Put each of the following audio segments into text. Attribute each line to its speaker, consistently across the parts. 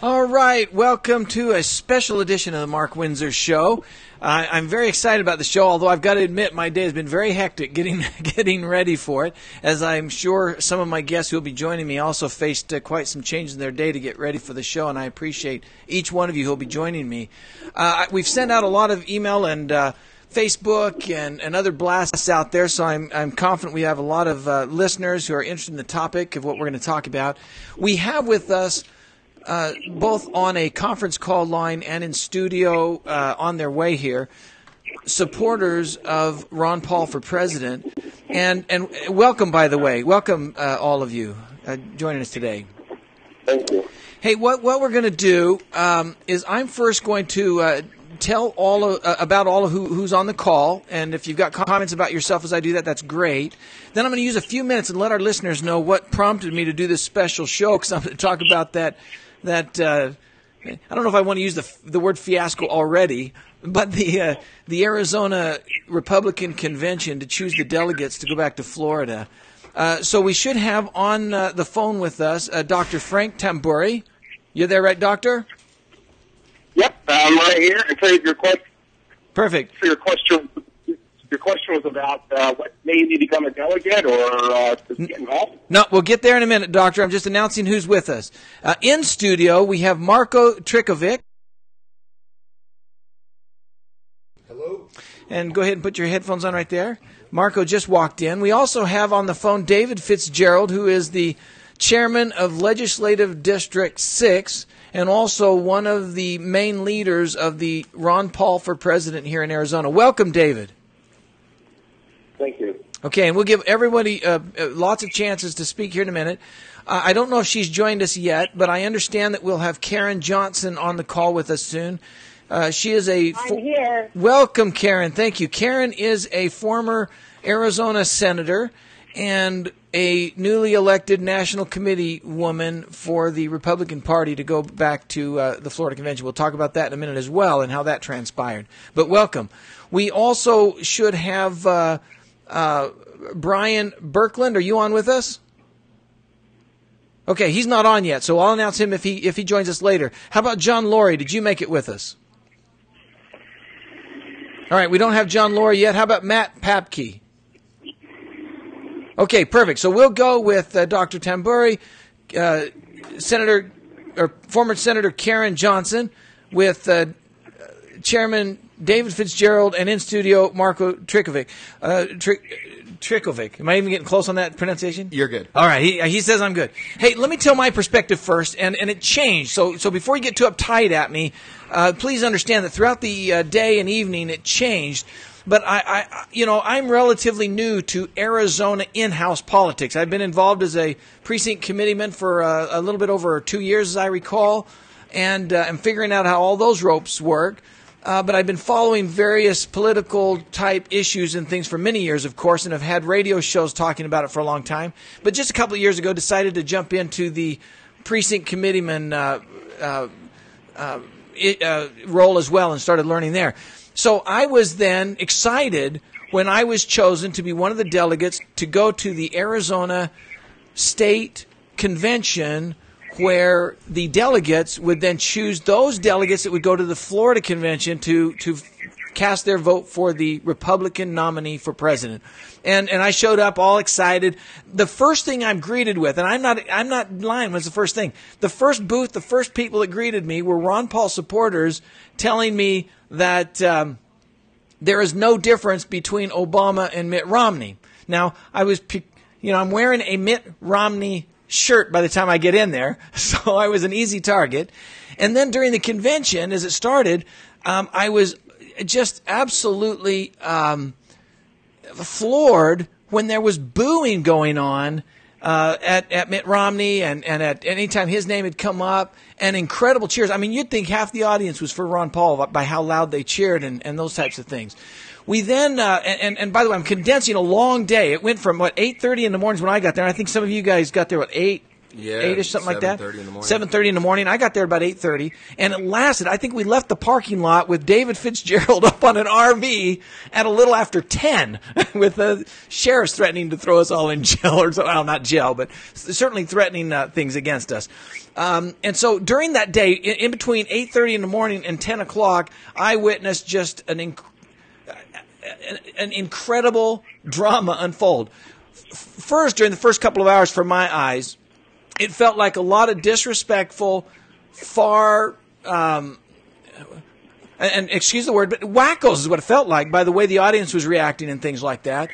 Speaker 1: All right, welcome to a special edition of the Mark Windsor Show. I'm very excited about the show, although I've got to admit my day has been very hectic getting ready for it, as I'm sure some of my guests who will be joining me also faced quite some changes in their day to get ready for the show, and I appreciate each one of you who will be joining me. We've sent out a lot of email and Facebook and other blasts out there, so I'm confident we have a lot of listeners who are interested in the topic of what we're going to talk about. We have with us both on a conference call line and in studio on their way here, supporters of Ron Paul for president. And welcome, by the way. Welcome, all of you joining us today.
Speaker 2: Thank you.
Speaker 1: Hey, what we're going to do is I'm first going to tell about all of who's on the call, and if you've got comments about yourself as I do that, that's great. Then I'm going to use a few minutes and let our listeners know what prompted me to do this special show, because I'm going to talk about that I don't know if I want to use the word fiasco already, but the Arizona Republican Convention to choose the delegates to go back to Florida. So we should have on the phone with us Dr. Frank Tamburi. You there, right, Doctor?
Speaker 2: Yep, I'm right here. And so your question.
Speaker 1: Perfect.
Speaker 2: So your question was about what made you become a delegate or to get involved?
Speaker 1: No, we'll get there in a minute, Doctor. I'm just announcing who's with us. In studio, we have Marko Trikovic.
Speaker 3: Hello.
Speaker 1: And go ahead and put your headphones on right there. Marko just walked in. We also have on the phone David Fitzgerald, who is the chairman of Legislative District 6 and also one of the main leaders of the Ron Paul for President here in Arizona. Welcome, David.
Speaker 2: Thank you.
Speaker 1: Okay, and we'll give everybody lots of chances to speak here in a minute. I don't know if she's joined us yet, but I understand that we'll have Karen Johnson on the call with us soon. She is I'm
Speaker 4: here.
Speaker 1: Welcome, Karen. Thank you. Karen is a former Arizona senator and a newly elected National Committee woman for the Republican Party to go back to the Florida Convention. We'll talk about that in a minute as well and how that transpired. But welcome. We also should have Brian Birkland. Are you on with us? Okay, he's not on yet, so I'll announce him if he joins us later. How about John Laurie? Did you make it with us? All right, we don't have John Laurie yet. How about Matt Papke? Okay, perfect. So we'll go with Dr. Tamburi, former Senator Karen Johnson, with Chairman David Fitzgerald, and in studio Marko Trikovic. Trikovic. Am I even getting close on that pronunciation?
Speaker 3: You're good.
Speaker 1: All right. He says I'm good. Hey, let me tell my perspective first, and it changed. So before you get too uptight at me, please understand that throughout the day and evening it changed. But I'm relatively new to Arizona in-house politics. I've been involved as a precinct committeeman for a little bit over 2 years, as I recall, and I'm figuring out how all those ropes work. But I've been following various political type issues and things for many years, of course, and have had radio shows talking about it for a long time. But just a couple of years ago, decided to jump into the precinct committeeman role as well and started learning there. So I was then excited when I was chosen to be one of the delegates to go to the Arizona State Convention, where the delegates would then choose those delegates that would go to the Florida Convention to cast their vote for the Republican nominee for president. And I showed up all excited. The first thing I'm greeted with, and I'm not lying, was the first thing. The first booth, the first people that greeted me were Ron Paul supporters telling me that there is no difference between Obama and Mitt Romney. Now, I'm wearing a Mitt Romney shirt by the time I get in there, so I was an easy target. And then during the convention, as it started, I was just absolutely floored when there was booing going on at Mitt Romney and at any time his name had come up, and incredible cheers. I mean, you'd think half the audience was for Ron Paul by how loud they cheered and those types of things. We then, and by the way, I'm condensing a long day. It went from, 8:30 in the mornings when I got there. I think some of you guys got there, 8,
Speaker 4: Yeah,
Speaker 1: 8-ish, something like that.
Speaker 4: 7:30 in the morning.
Speaker 1: 7:30 in the morning. I got there about 8:30, and it lasted. I think we left the parking lot with David Fitzgerald up on an RV at a little after 10, with the sheriffs threatening to throw us all in jail, or well, not jail, but certainly threatening things against us. And so during that day, in between 8:30 in the morning and 10 o'clock, I witnessed just an incredible drama unfold. First, during the first couple of hours, from my eyes, it felt like a lot of disrespectful, and excuse the word, but wackos is what it felt like by the way the audience was reacting and things like that.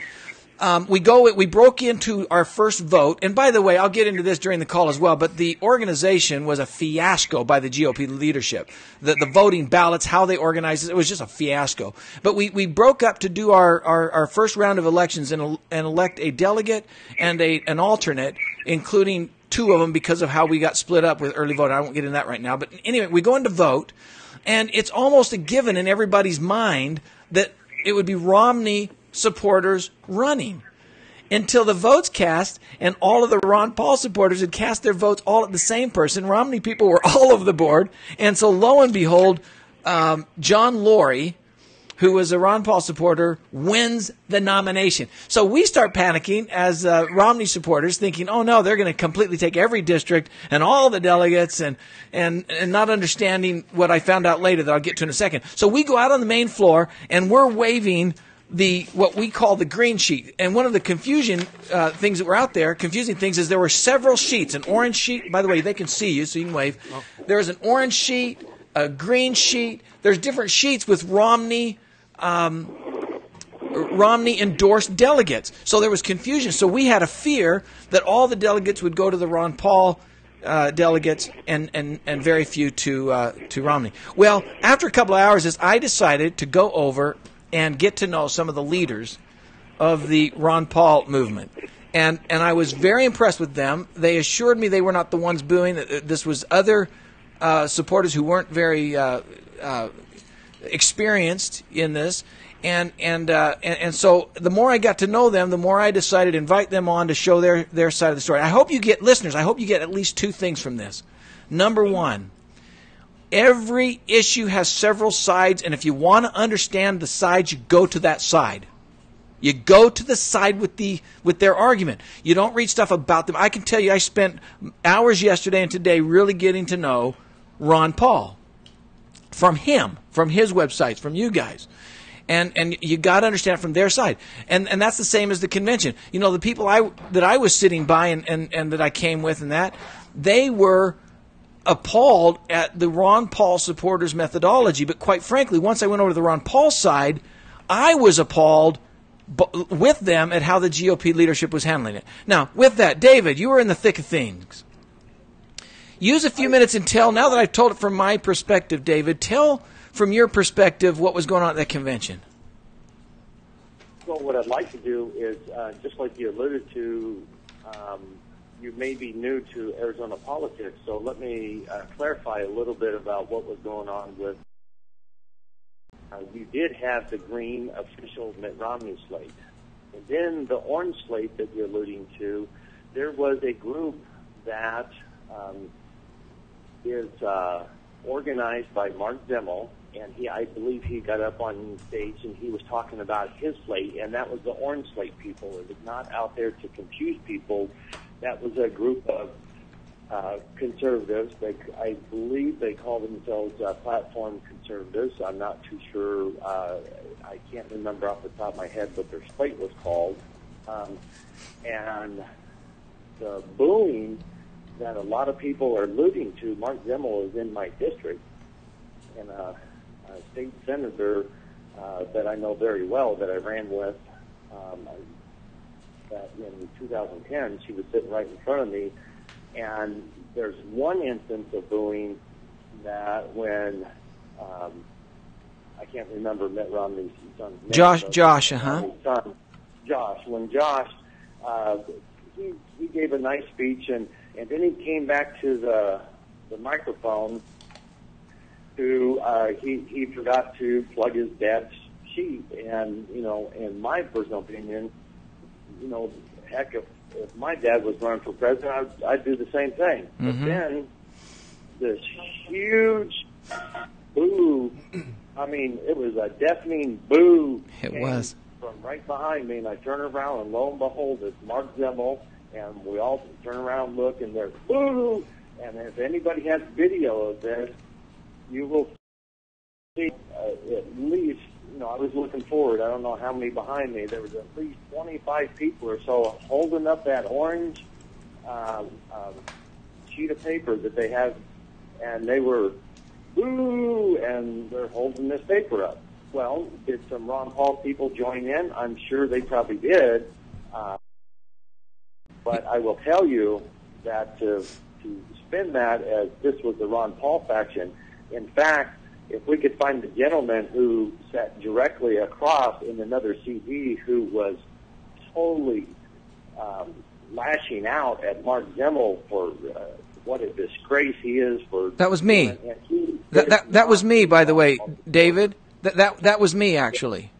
Speaker 1: We broke into our first vote, and by the way, I'll get into this during the call as well, but the organization was a fiasco by the GOP leadership. The voting ballots, how they organized it was just a fiasco. But we broke up to do our first round of elections and elect a delegate and an alternate, including two of them because of how we got split up with early vote. I won't get into that right now. But anyway, we go into vote, and it's almost a given in everybody's mind that it would be Romney supporters running until the votes cast, and all of the Ron Paul supporters had cast their votes all at the same person. Romney people were all over the board, and so lo and behold, John Laurie, who was a Ron Paul supporter, wins the nomination. So we start panicking as Romney supporters, thinking, oh no, they're going to completely take every district and all the delegates, and not understanding what I found out later that I'll get to in a second. So we go out on the main floor, and we're waving what we call the green sheet. And one of the confusing things that were out there, confusing things, is there were several sheets. An orange sheet, by the way, they can see you, so you can wave. There's an orange sheet, a green sheet. There's different sheets with Romney endorsed delegates. So there was confusion. So we had a fear that all the delegates would go to the Ron Paul delegates and very few to Romney. Well, after a couple of hours, I decided to go over and get to know some of the leaders of the Ron Paul movement. And I was very impressed with them. They assured me they were not the ones booing. This was other supporters who weren't very experienced in this. And so the more I got to know them, the more I decided to invite them on to show their side of the story. I hope you get at least two things from this. Number one, every issue has several sides, and if you want to understand the sides, you go to that side. You go to the side with their argument. You don't read stuff about them. I can tell you I spent hours yesterday and today really getting to know Ron Paul. From him, from his websites, from you guys. And you got to understand from their side. And that's the same as the convention. You know, the people that I was sitting by and that I came with and that, they were appalled at the Ron Paul supporters' methodology. But quite frankly, once I went over to the Ron Paul side, I was appalled with them at how the GOP leadership was handling it. Now, with that, David, you were in the thick of things. Use a few minutes and tell, now that I've told it from my perspective, David, tell from your perspective what was going on at that convention.
Speaker 5: Well, what I'd like to do is, just like you alluded to, you may be new to Arizona politics, so let me clarify a little bit about what was going on with. You did have the green official Mitt Romney slate. And then the orange slate that you're alluding to, there was a group that is organized by Mark Zimmel, and I believe he got up on stage and he was talking about his slate, and that was the orange slate people. It was not out there to confuse people. That was a group of conservatives. I believe they call themselves platform conservatives. I'm not too sure. I can't remember off the top of my head what their slate was called. And the booing that a lot of people are alluding to, Mark Zimmel is in my district, and a state senator that I know very well that I ran with that in 2010, she was sitting right in front of me, and there's one instance of booing that when I can't remember Mitt Romney's son's name.
Speaker 1: Josh,
Speaker 5: when Josh, he gave a nice speech, and then he came back to the microphone he forgot to plug his dad's sheet. And, in my personal opinion, heck, if my dad was running for president, I'd do the same thing. But then this huge boo, I mean, it was a deafening boo.
Speaker 1: It was.
Speaker 5: From right behind me, and I turn around, and lo and behold, it's Mark Zimmel, and we all turn around and look, and there's boo. And if anybody has video of this, you will see at least, I was looking forward. I don't know how many behind me. There was at least 25 people or so holding up that orange sheet of paper that they have, and they were boo, and they're holding this paper up. Well, did some Ron Paul people join in? I'm sure they probably did. But I will tell you that to spin that as this was the Ron Paul faction, in fact, if we could find the gentleman who sat directly across in another CD who was totally lashing out at Mark Zimmel for what a disgrace he is for.
Speaker 1: That was me. That was me, by the way, David. That was me, actually.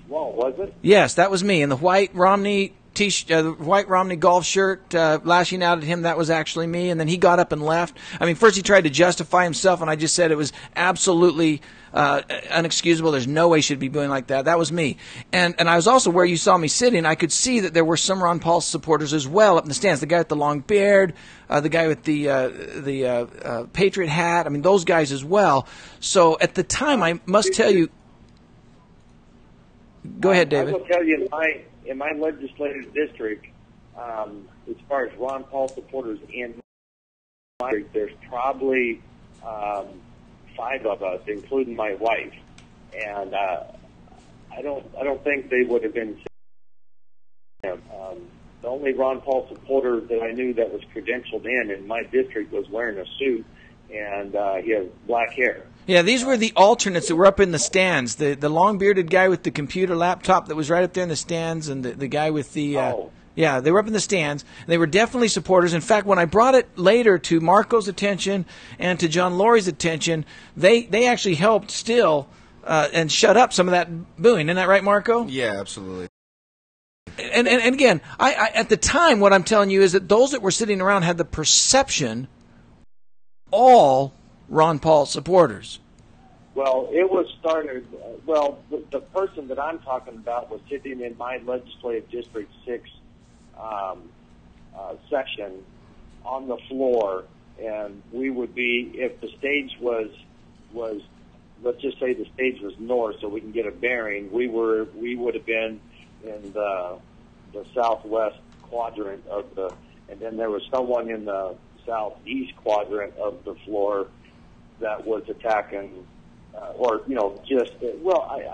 Speaker 5: Well, was it?
Speaker 1: Yes, that was me in the white Romney white Romney golf shirt, lashing out at him. That was actually me. And then he got up and left. I mean, first he tried to justify himself, and I just said it was absolutely unexcusable. There's no way she'd be doing like that. That was me. And I was also where you saw me sitting. I could see that there were some Ron Paul supporters as well up in the stands. The guy with the long beard, the guy with the Patriot hat. I mean, those guys as well. So at the time, I must tell you. Go ahead, David.
Speaker 5: I will tell you, in my legislative district, as far as Ron Paul supporters in my district, there's probably 5 of us, including my wife, and I don't think they would have been. The only Ron Paul supporter that I knew that was credentialed in my district was wearing a suit, and he has black hair.
Speaker 1: Yeah, these were the alternates that were up in the stands. The long-bearded guy with the computer laptop that was right up there in the stands, and the guy with the... Yeah, they were up in the stands. They were definitely supporters. In fact, when I brought it later to Marco's attention and to John Lorry's attention, they actually helped still and shut up some of that booing. Isn't that right, Marco?
Speaker 3: Yeah, absolutely.
Speaker 1: And again, I at the time, what I'm telling you is that those that were sitting around had the perception all Ron Paul supporters.
Speaker 5: Well, it was started. The person that I'm talking about was sitting in my legislative district 6 section on the floor, and we would be, if the stage was let's just say the stage was north, so we can get a bearing. We would have been in the southwest quadrant of and then there was someone in the southeast quadrant of the floor that was attacking, I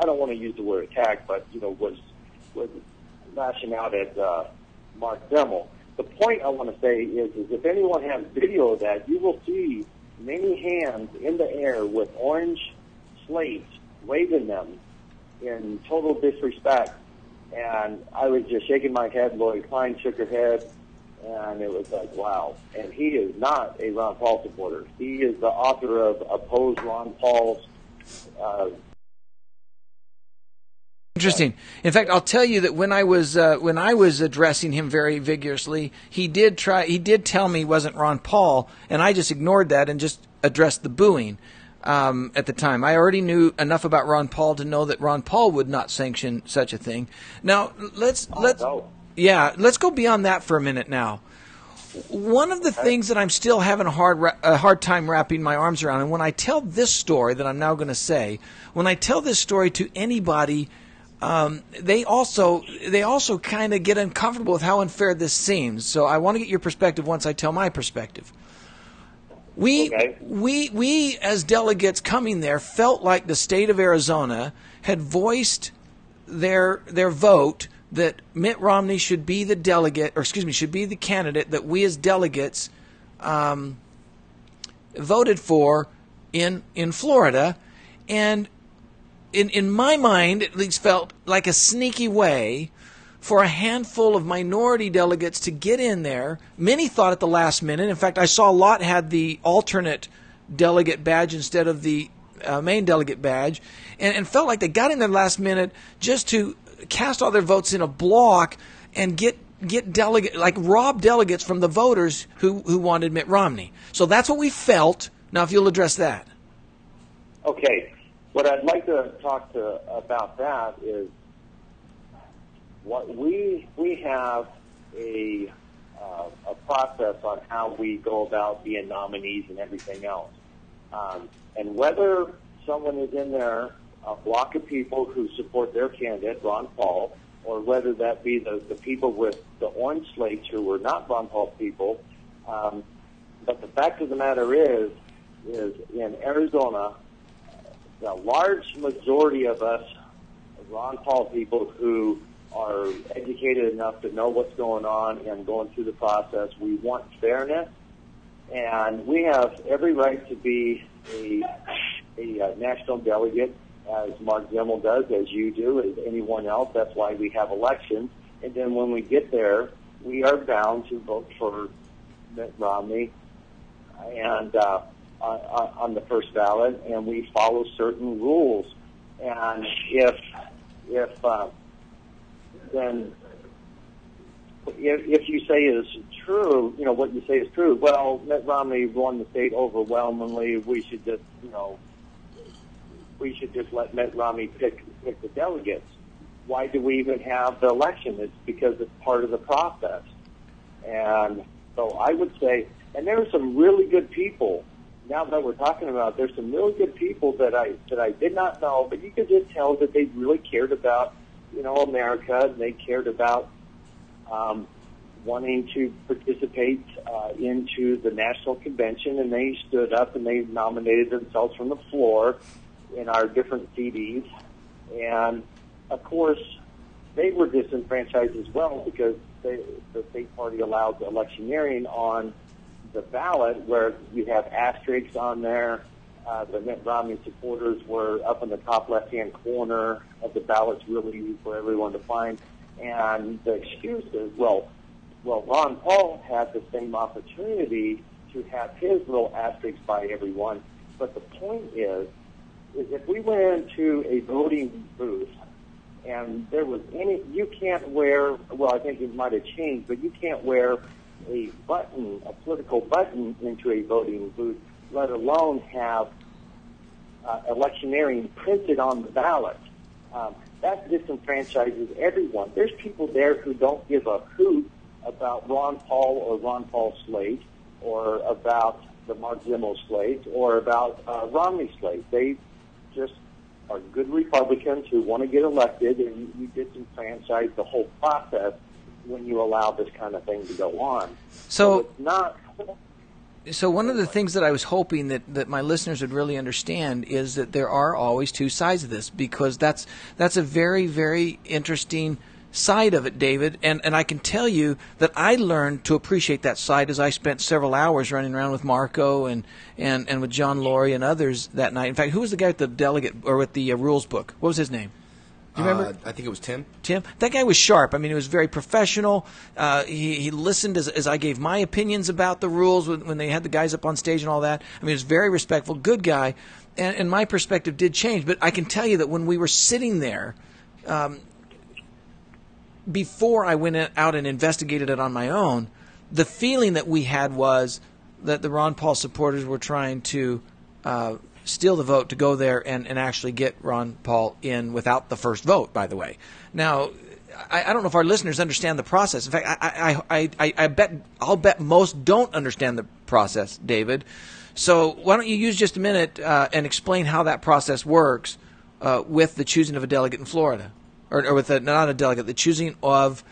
Speaker 5: don't want to use the word attack, but, was lashing out at Mark Zimmel. The point I want to say is if anyone has video of that, you will see many hands in the air with orange slates waving them in total disrespect. And I was just shaking my head. Lori Klein shook her head. And it was like, wow. And he is not a Ron Paul supporter. He is the author of Oppose Ron Paul's.
Speaker 1: Interesting. In fact, I'll tell you that when I was addressing him very vigorously, he did tell me he wasn't Ron Paul, and I just ignored that and just addressed the booing at the time. I already knew enough about Ron Paul to know that Ron Paul would not sanction such a thing. Now let's go beyond that for a minute now. One of the things that I'm still having a hard time wrapping my arms around, and when I tell this story that I'm now going to say, when I tell this story to anybody, they also kind of get uncomfortable with how unfair this seems. So I want to get your perspective once I tell my perspective. We as delegates coming there felt like the state of Arizona had voiced their vote that Mitt Romney should be the candidate that we as delegates voted for in Florida, and in my mind, at least felt like a sneaky way for a handful of minority delegates to get in there. Many thought at the last minute. In fact, I saw a lot had the alternate delegate badge instead of the main delegate badge, and felt like they got in there last minute just to cast all their votes in a block and get rob delegates from the voters who wanted Mitt Romney. So that's what we felt. Now, if you'll address that.
Speaker 5: Okay. What I'd like to talk about that is what we have a process on how we go about being nominees and everything else. And whether someone is in there, a block of people who support their candidate, Ron Paul, or whether that be the people with the orange slates who were not Ron Paul people. But the fact of the matter is in Arizona, the large majority of us Ron Paul people who are educated enough to know what's going on and going through the process, we want fairness, and we have every right to be a national delegate, as Mark Zimmel does, as you do, as anyone else. That's why we have elections. And then when we get there, we are bound to vote for Mitt Romney and on the first ballot, and we follow certain rules. And if you say is true, what you say is true, well, Mitt Romney won the state overwhelmingly. We should just let Mitt Romney pick the delegates. Why do we even have the election? It's because it's part of the process. And so I would say, and there are some really good people. Now that we're talking about, there's some really good people that I did not know, but you could just tell that they really cared about, America, and they cared about wanting to participate into the national convention, and they stood up and they nominated themselves from the floor in our different CDs. And, of course, they were disenfranchised as well because the state party allowed electioneering on the ballot where you have asterisks on there. The Mitt Romney supporters were up in the top left-hand corner of the ballots, really easy for everyone to find. And the excuse is, well, Ron Paul had the same opportunity to have his little asterisk by everyone. But the point is if we went into a voting booth and there was you can't wear, well, I think it might have changed, but you can't wear a political button into a voting booth, let alone have electioneering printed on the ballot. That disenfranchises everyone. There's people there who don't give a hoot about Ron Paul or Ron Paul slate or about the Mark Zimmel slate or about Romney slate. They just are good Republicans who want to get elected, and you disenfranchise the whole process when you allow this kind of thing to go on. So it's not...
Speaker 1: So one of the things that I was hoping that my listeners would really understand is that there are always two sides of this, because that's a very, very interesting side of it, David. And I can tell you that I learned to appreciate that side as I spent several hours running around with Marco and with John Laurie and others that night. In fact, who was the guy with the delegate or with the rules book? What was his name? Do you remember?
Speaker 3: I think it was Tim.
Speaker 1: Tim? That guy was sharp. I mean, he was very professional. He listened as I gave my opinions about the rules when they had the guys up on stage and all that. I mean, he was very respectful, good guy. And my perspective did change. But I can tell you that when we were sitting there, before I went out and investigated it on my own, the feeling that we had was that the Ron Paul supporters were trying to steal the vote to go there and actually get Ron Paul in without the first vote, by the way. Now, I don't know if our listeners understand the process. In fact, I'll bet most don't understand the process, David. So why don't you use just a minute and explain how that process works with the choosing of a delegate in Florida, or with not a delegate, the choosing of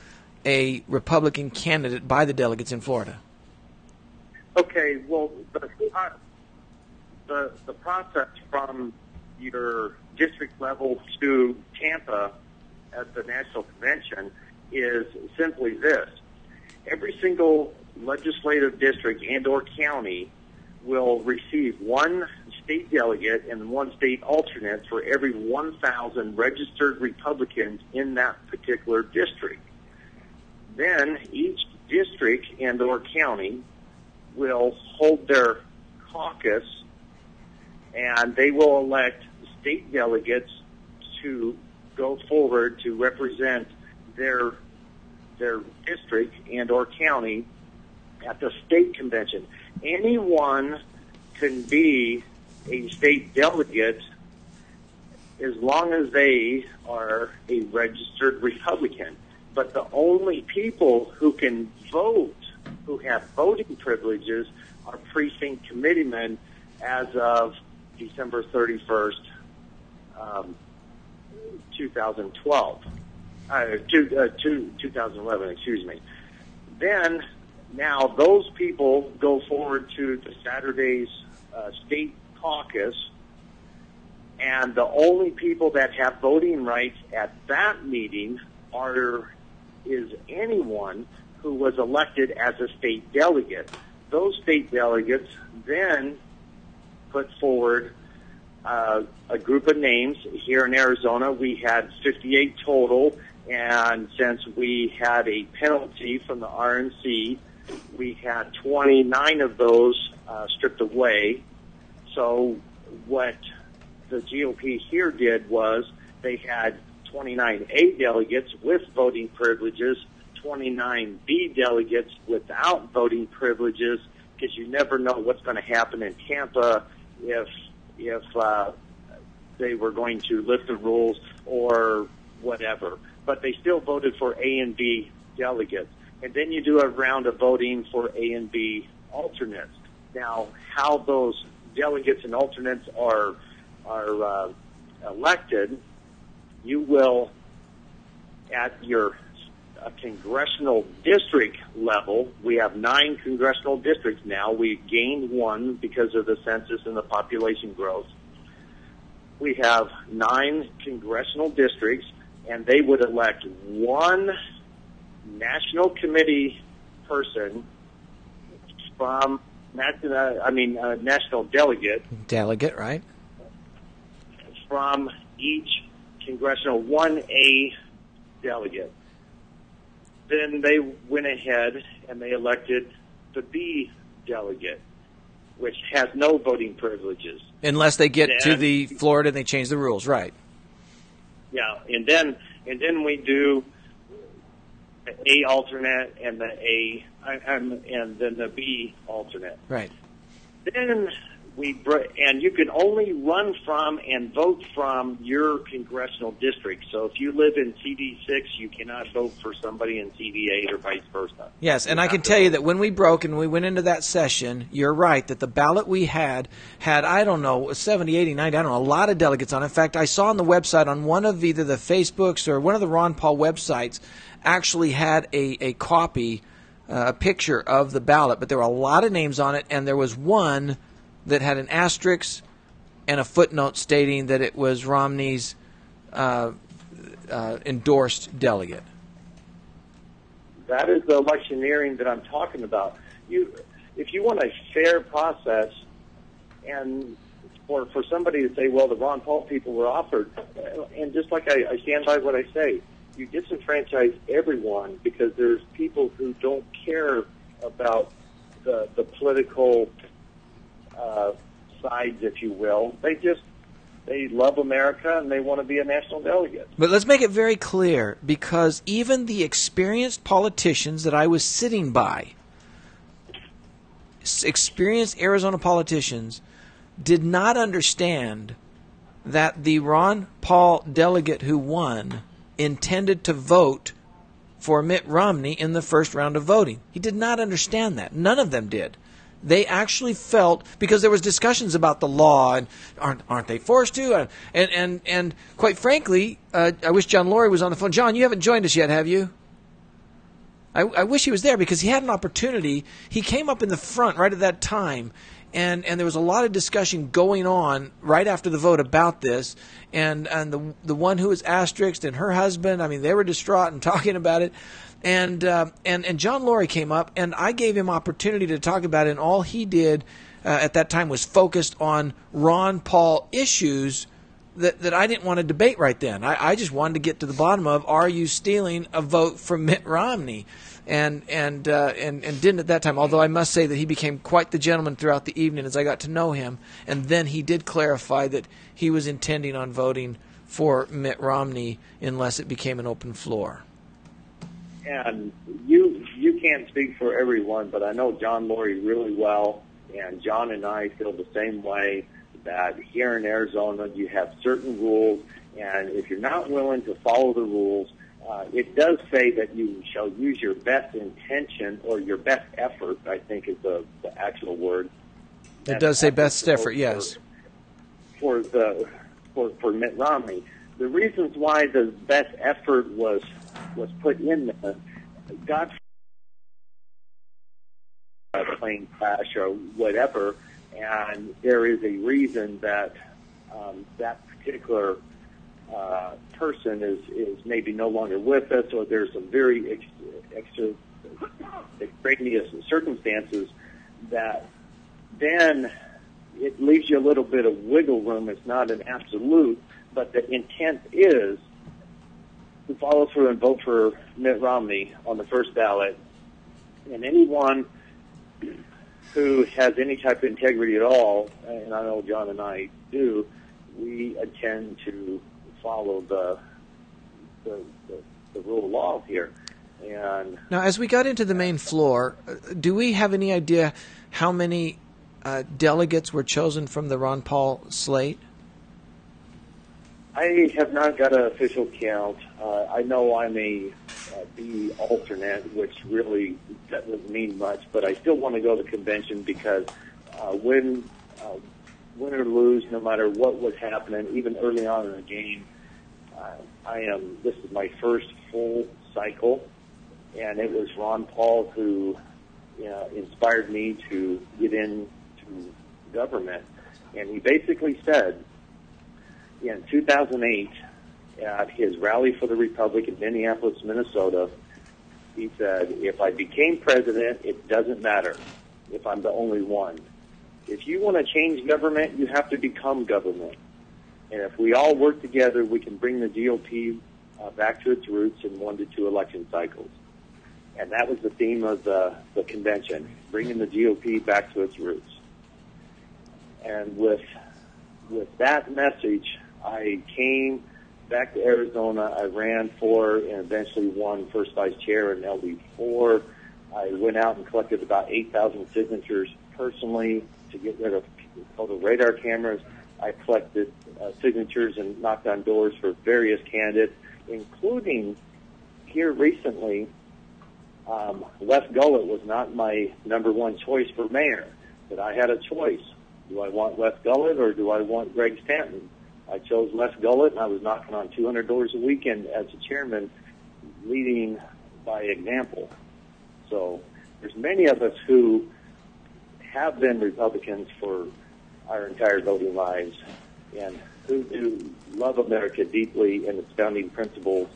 Speaker 1: a Republican candidate by the delegates in Florida.
Speaker 5: Okay, well, the process from your district level to Tampa at the National Convention is simply this. Every single legislative district and or county will receive one state delegate and one state alternate for every 1,000 registered Republicans in that particular district. Then each district and or county will hold their caucus, and they will elect state delegates to go forward to represent their their district and or county at the state convention. Anyone can be a state delegate as long as they are a registered Republican. But the only people who can vote, who have voting privileges, are precinct committeemen as of December 31st, 2011, excuse me. Then, now those people go forward to the Saturday's state caucus, and the only people that have voting rights at that meeting is anyone who was elected as a state delegate. Those state delegates then put forward a group of names. Here in Arizona, we had 58 total, and since we had a penalty from the RNC, we had 29 of those stripped away. So what the GOP here did was they had 29A delegates with voting privileges, 29B delegates without voting privileges, because you never know what's going to happen in Tampa if they were going to lift the rules or whatever. But they still voted for A and B delegates. And then you do a round of voting for A and B alternates. Now, how those delegates and alternates are elected, you will, at your congressional district level, we have 9 congressional districts now. We gained 1 because of the census and the population growth. We have 9 congressional districts, and they would elect 1 national committee person from, national delegate.
Speaker 1: Delegate, right?
Speaker 5: From each congressional 1A delegate. Then they went ahead and they elected the B delegate, which has no voting privileges.
Speaker 1: Unless they get to the Florida and they change the rules, right?
Speaker 5: Yeah, and then we do the A alternate and then the B alternate.
Speaker 1: Right.
Speaker 5: Then and you can only run from and vote from your congressional district. So if you live in CD6, you cannot vote for somebody in CD8 or vice versa.
Speaker 1: Yes, and I can tell you that when we broke and we went into that session, you're right, that the ballot we had, I don't know, 70, 80, 90, I don't know, a lot of delegates on it. In fact, I saw on the website, on one of either the Facebooks or one of the Ron Paul websites, actually had a copy, a picture of the ballot, but there were a lot of names on it, and there was one that had an asterisk and a footnote stating that it was Romney's endorsed delegate.
Speaker 5: That is the electioneering that I'm talking about. If you want a fair process, and for somebody to say, well, the Ron Paul people were offered, and just like I stand by what I say, you disenfranchise everyone because there's people who don't care about the political sides, if you will. They love America and they want to be a national delegate.
Speaker 1: But let's make it very clear, because even the experienced politicians that I was sitting by, experienced Arizona politicians, did not understand that the Ron Paul delegate who won intended to vote for Mitt Romney in the first round of voting. He did not understand that. None of them did. They actually felt, because there was discussions about the law and aren't they forced to? And quite frankly, I wish John Laurie was on the phone. John, you haven't joined us yet, have you? I wish he was there because he had an opportunity. He came up in the front right at that time, and there was a lot of discussion going on right after the vote about this. And the one who was asterisked and her husband, I mean, they were distraught and talking about it. And John Laurie came up, and I gave him opportunity to talk about it, and all he did at that time was focused on Ron Paul issues that I didn't want to debate right then. I just wanted to get to the bottom of, are you stealing a vote from Mitt Romney? And didn't at that time, although I must say that he became quite the gentleman throughout the evening as I got to know him, and then he did clarify that he was intending on voting for Mitt Romney unless it became an open floor.
Speaker 5: And you can't speak for everyone, but I know John Laurie really well, and John and I feel the same way, that here in Arizona you have certain rules, and if you're not willing to follow the rules, it does say that you shall use your best intention or your best effort, I think is the actual word.
Speaker 1: It does say best effort, yes.
Speaker 5: For Mitt Romney. The reasons why the best effort was put in there, God, a plane crash or whatever, and there is a reason that that particular person is maybe no longer with us, or there's some very extraneous circumstances that then it leaves you a little bit of wiggle room. It's not an absolute, but the intent is to follow through and vote for Mitt Romney on the first ballot. And anyone who has any type of integrity at all, and I know John and I do, we intend to follow the rule of law here. And
Speaker 1: now, as we got into the main floor, do we have any idea how many delegates were chosen from the Ron Paul slate?
Speaker 5: I have not got an official count. I know I'm a B alternate, which really doesn't mean much, but I still want to go to the convention because win or lose, no matter what was happening, even early on in the game, this is my first full cycle, and it was Ron Paul who inspired me to get into government. And he basically said, in 2008, at his rally for the Republic in Minneapolis, Minnesota, he said, if I became president, it doesn't matter if I'm the only one. If you want to change government, you have to become government. And if we all work together, we can bring the GOP back to its roots in 1 to 2 election cycles. And that was the theme of the convention, bringing the GOP back to its roots. And with that message, I came back to Arizona. I ran for and eventually won first vice chair in LD4. I went out and collected about 8,000 signatures personally to get rid of photo radar cameras. I collected signatures and knocked on doors for various candidates, including here recently, Wes Gullett was not my number one choice for mayor, but I had a choice. Do I want Wes Gullett or do I want Greg Stanton? I chose Les Gullett, and I was knocking on 200 doors a weekend as a chairman, leading by example. So there's many of us who have been Republicans for our entire voting lives and who do love America deeply and its founding principles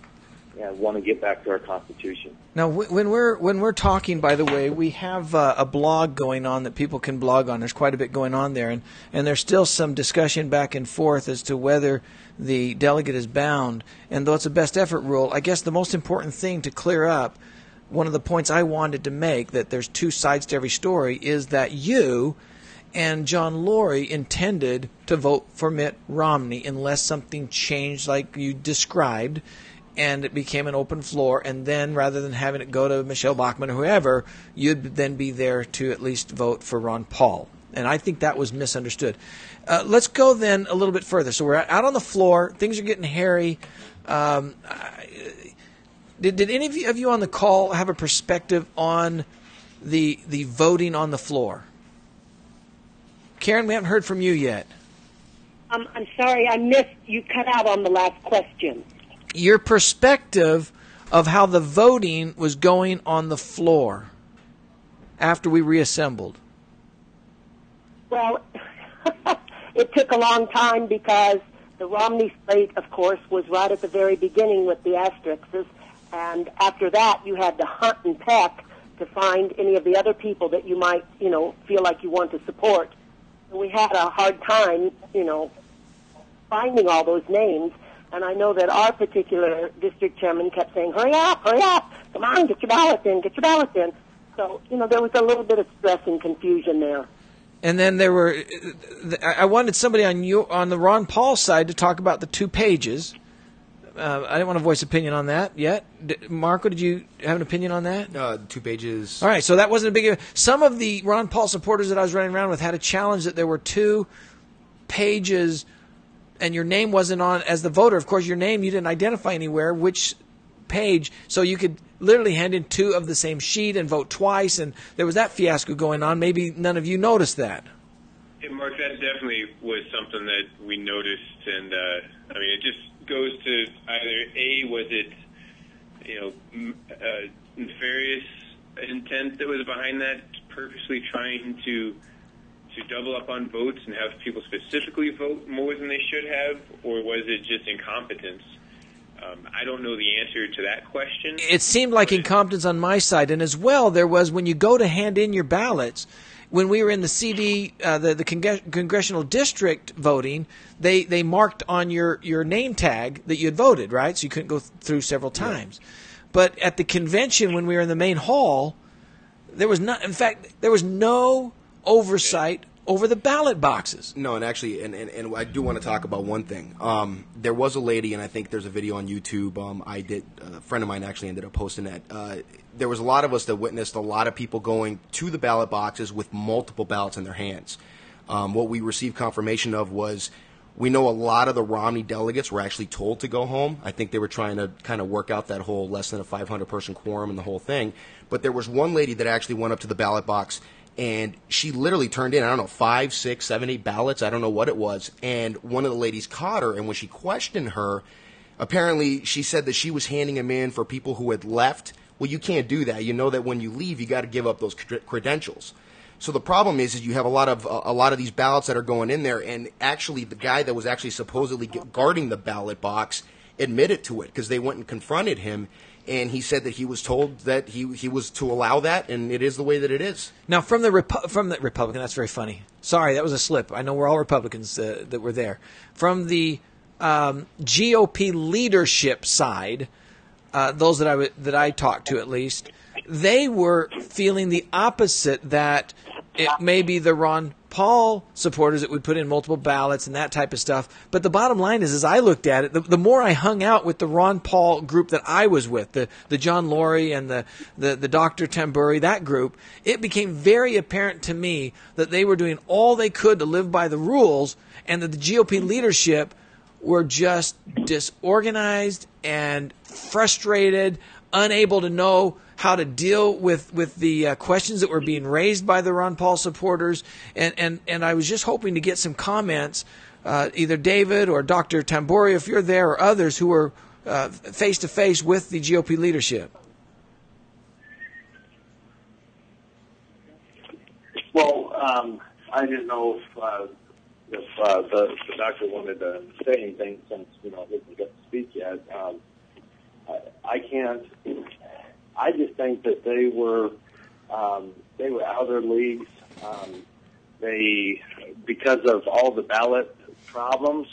Speaker 5: and want to get back to our Constitution.
Speaker 1: Now, when we're talking, by the way, we have a blog going on that people can blog on. There's quite a bit going on there, and there's still some discussion back and forth as to whether the delegate is bound. And though it's a best effort rule, I guess the most important thing to clear up, one of the points I wanted to make, that there's two sides to every story, is that you and John Laurie intended to vote for Mitt Romney unless something changed like you described, and it became an open floor, and then rather than having it go to Michelle Bachmann or whoever, you'd then be there to at least vote for Ron Paul. And I think that was misunderstood. Let's go then a little bit further. So we're out on the floor. Things are getting hairy. Did any of you on the call have a perspective on the voting on the floor? Karen, we haven't heard from you yet.
Speaker 4: I'm sorry, I missed. You cut out on the last question.
Speaker 1: Your perspective of how the voting was going on the floor after we reassembled.
Speaker 4: Well, it took a long time because the Romney slate, of course, was right at the very beginning with the asterisks, and after that you had to hunt and peck to find any of the other people that you might, feel like you want to support. And we had a hard time, finding all those names. And I know that our particular district chairman kept saying, hurry up, come on, get your ballots in. So, there was a little bit of stress and confusion there.
Speaker 1: And then I wanted somebody on the Ron Paul side to talk about the 2 pages. I didn't want to voice opinion on that yet. Marco, did you have an opinion on that?
Speaker 3: 2 pages.
Speaker 1: All right, so that wasn't a big. Some of the Ron Paul supporters that I was running around with had a challenge that there were 2 pages, and your name wasn't on as the voter. Of course, your name you didn't identify anywhere which page, so you could literally hand in 2 of the same sheet and vote twice, and there was that fiasco going on. Maybe none of you noticed that.
Speaker 6: Yeah, Mark, that definitely was something that we noticed, and I mean, it just goes to either was it nefarious intent that was behind that, purposely trying to double up on votes and have people specifically vote more than they should have, or was it just incompetence? I don't know the answer to that question.
Speaker 1: It seemed like incompetence on my side, and as well there was when you go to hand in your ballots. When we were in the CD, the congressional district voting, they marked on your name tag that you had voted, right? So you couldn't go through several times. Yeah. But at the convention, when we were in the main hall, there was not. In fact, there was no oversight over the ballot boxes.
Speaker 3: No, and actually, and I do want to talk about one thing. There was a lady, and I think there's a video on YouTube. A friend of mine actually ended up posting that. There was a lot of us that witnessed a lot of people going to the ballot boxes with multiple ballots in their hands. What we received confirmation of was we know a lot of the Romney delegates were actually told to go home. I think they were trying to kind of work out that whole less than a 500-person quorum and the whole thing. But there was one lady that actually went up to the ballot box, and she literally turned in, 5, 6, 7, 8 ballots. I don't know what it was. And one of the ladies caught her, and when she questioned her, apparently she said that she was handing them in for people who had left. Well, you can't do that. You know that when you leave, you got to give up those credentials. So the problem is you have a lot of these ballots that are going in there, and actually the guy that was actually supposedly guarding the ballot box admitted to it because they went and confronted him. And he said that he was told that he was to allow that, and it is the way that it is.
Speaker 1: Now, from the Republican, that's very funny. Sorry, that was a slip. I know we're all Republicans that were there. From the GOP leadership side, those that I talked to at least, they were feeling the opposite, that it may be the Ron Paul supporters that would put in multiple ballots and that type of stuff. But the bottom line is, as I looked at it, the more I hung out with the Ron Paul group that I was with, the John Laurie and the Dr. Tamburi, that group, it became very apparent to me that they were doing all they could to live by the rules, and that the GOP leadership were just disorganized and frustrated, unable to know how to deal with the questions that were being raised by the Ron Paul supporters. And I was just hoping to get some comments, either David or Dr. Tamburi, if you're there, or others who were face-to-face with the GOP leadership.
Speaker 5: Well, I didn't know if the doctor wanted to say anything, since he didn't get to speak yet. I can't. I just think that they were out of their leagues. Because of all the ballot problems,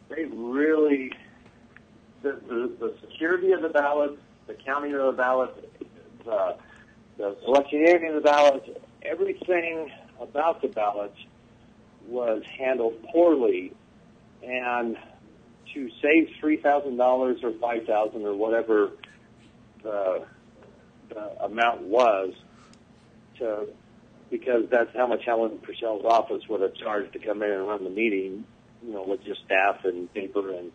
Speaker 5: they really, the security of the ballots, the counting of the ballots, the selectioning of the ballots, everything about the ballots was handled poorly. And to save $3,000 or $5,000 or whatever the amount was, because that's how much Helen Purcell's office would have charged to come in and run the meeting, with just staff and paper and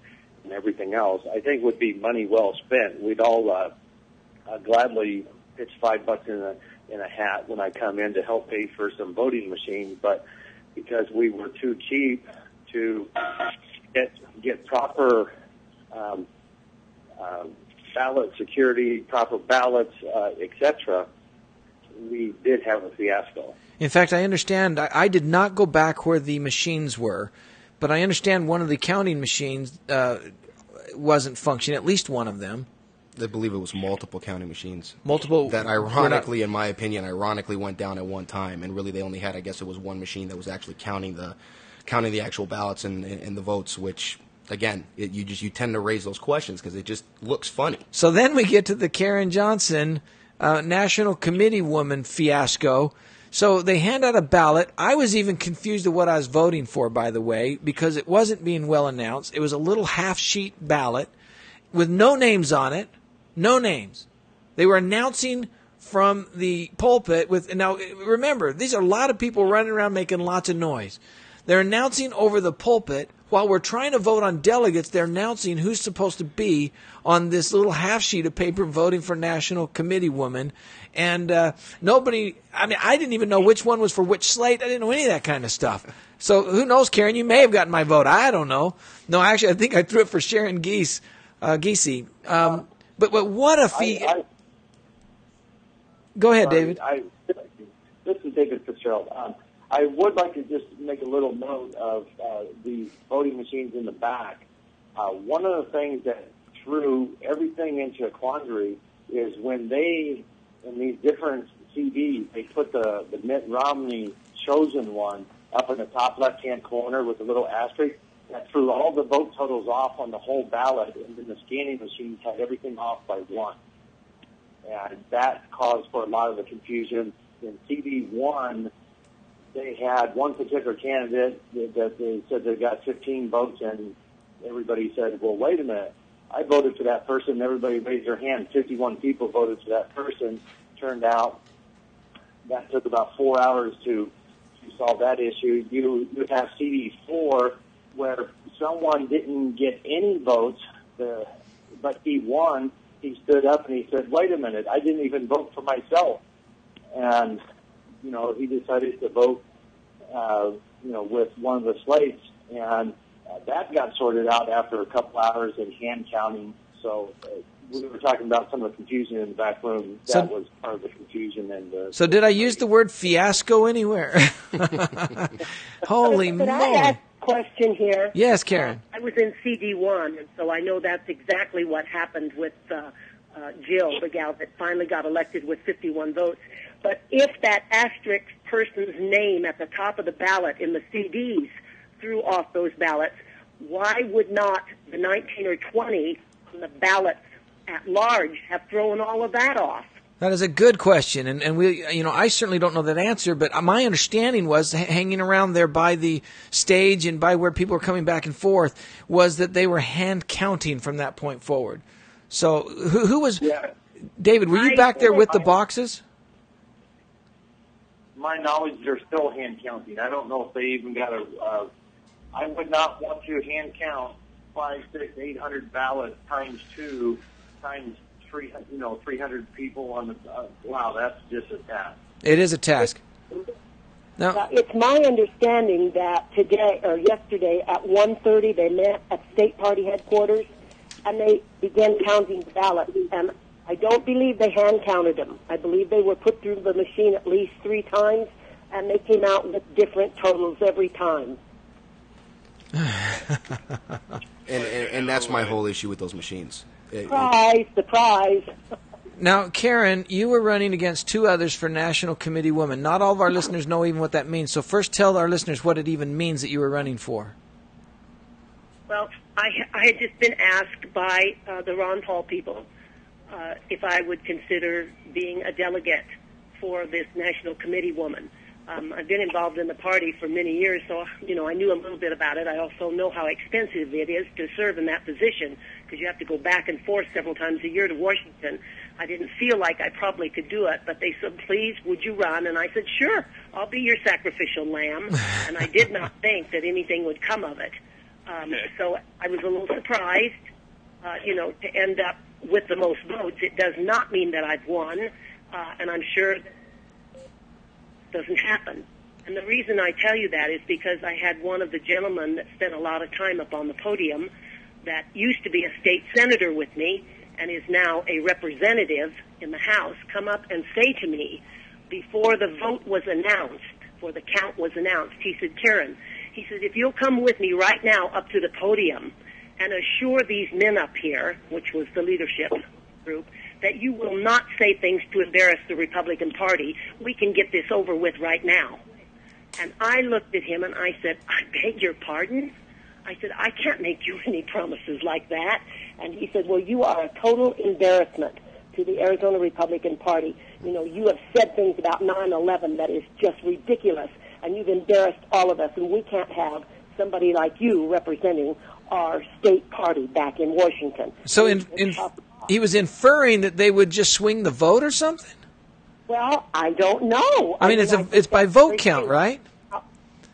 Speaker 5: everything else, I think would be money well spent. We'd all gladly pitch $5 in a hat when I come in to help pay for some voting machines, but because we were too cheap to get proper ballot security, proper ballots, etc., we did have a fiasco.
Speaker 1: In fact, I understand, I did not go back where the machines were, but I understand one of the counting machines wasn't functioning, at least one of them.
Speaker 3: I believe it was multiple counting machines.
Speaker 1: Multiple
Speaker 3: that ironically, in my opinion, went down at one time, and really they only had, I guess it was one machine that was actually counting the actual ballots and the votes, which, again, you tend to raise those questions because it just looks funny.
Speaker 1: So then we get to the Karen Johnson National Committee woman fiasco. So they hand out a ballot. I was even confused of what I was voting for, by the way, because it wasn't being well announced. It was a little half-sheet ballot with no names on it. No names. They were announcing from the pulpit with, now remember, these are a lot of people running around making lots of noise. They're announcing over the pulpit while we're trying to vote on delegates. They're announcing who's supposed to be on this little half sheet of paper voting for National Committee woman. And nobody, I mean, I didn't even know which one was for which slate. I didn't know any of that kind of stuff. So who knows, Karen, you may have gotten my vote. I don't know. No, actually, I think I threw it for Sharon Giese. But what a fee. Go ahead, David.
Speaker 5: This is David Fitzgerald. I would like to just make a little note of the voting machines in the back. One of the things that threw everything into a quandary is when they, in these different CDs, they put the Mitt Romney chosen one up in the top left-hand corner with a little asterisk. That threw all the vote totals off on the whole ballot, and then the scanning machines had everything off by one. And that caused for a lot of the confusion. In CD1, they had one particular candidate that they said they got 15 votes, and everybody said, well, wait a minute. I voted for that person. Everybody raised their hand. 51 people voted for that person. Turned out that took about 4 hours to solve that issue. You have CD4 where someone didn't get any votes, but he won. He stood up and he said, wait a minute, I didn't even vote for myself. And, he decided to vote, with one of the slates. And that got sorted out after a couple hours in hand counting. So we were talking about some of the confusion in the back room. That was part of the confusion. And
Speaker 1: so did I use the word fiasco anywhere? Holy moly.
Speaker 4: Could I ask a question here?
Speaker 1: Yes, Karen.
Speaker 4: I was in CD1, and so I know that's exactly what happened with Jill, the gal that finally got elected with 51 votes. But if that asterisk person's name at the top of the ballot in the CDs threw off those ballots, why would not the 19 or 20 on the ballot at large have thrown all of that off?
Speaker 1: That is a good question, and we, I certainly don't know that answer, but my understanding was, hanging around there by the stage and by where people were coming back and forth, was that they were hand counting from that point forward. So who was,
Speaker 5: yeah.
Speaker 1: David, were you back there with the boxes?
Speaker 5: My knowledge, they're still hand counting. I don't know if they even got I would not want to hand count 500, 600, 800 ballots times 2 times 300 people on the. Wow, that's just a task.
Speaker 1: It is a task.
Speaker 4: Now, it's my understanding that today or yesterday at 1:30 they met at State Party headquarters and they began counting the ballots. And I don't believe they hand counted them. I believe they were put through the machine at least 3 times, and they came out with different totals every time.
Speaker 3: and that's my whole issue with those machines.
Speaker 4: Surprise.
Speaker 1: Now, Karen, you were running against 2 others for National Committee Woman. Not all of our listeners know even what that means. So first tell our listeners what it even means that you were running for.
Speaker 4: Well, I had just been asked by the Ron Paul people if I would consider being a delegate for this National Committee Woman. I've been involved in the party for many years, so, I knew a little bit about it. I also know how expensive it is to serve in that position because you have to go back and forth several times a year to Washington. I didn't feel like I probably could do it, but they said, please, would you run? And I said, sure, I'll be your sacrificial lamb. And I did not think that anything would come of it. So I was a little surprised, to end up with the most votes. It does not mean that I've won, and I'm sure doesn't happen. And the reason I tell you that is because I had one of the gentlemen that spent a lot of time up on the podium that used to be a state senator with me and is now a representative in the House come up and say to me, before the vote was announced, before the count was announced, he said, Karen, he said, if you'll come with me right now up to the podium and assure these men up here, which was the leadership group, that you will not say things to embarrass the Republican Party. We can get this over with right now. And I looked at him and I said, I beg your pardon? I said, I can't make you any promises like that. And he said, well, you are a total embarrassment to the Arizona Republican Party. You know, you have said things about 9/11 that is just ridiculous, and you've embarrassed all of us, and we can't have somebody like you representing our state party back in Washington.
Speaker 1: So he was inferring that they would just swing the vote or something?
Speaker 4: Well, I don't know.
Speaker 1: I mean, it's by vote count, right?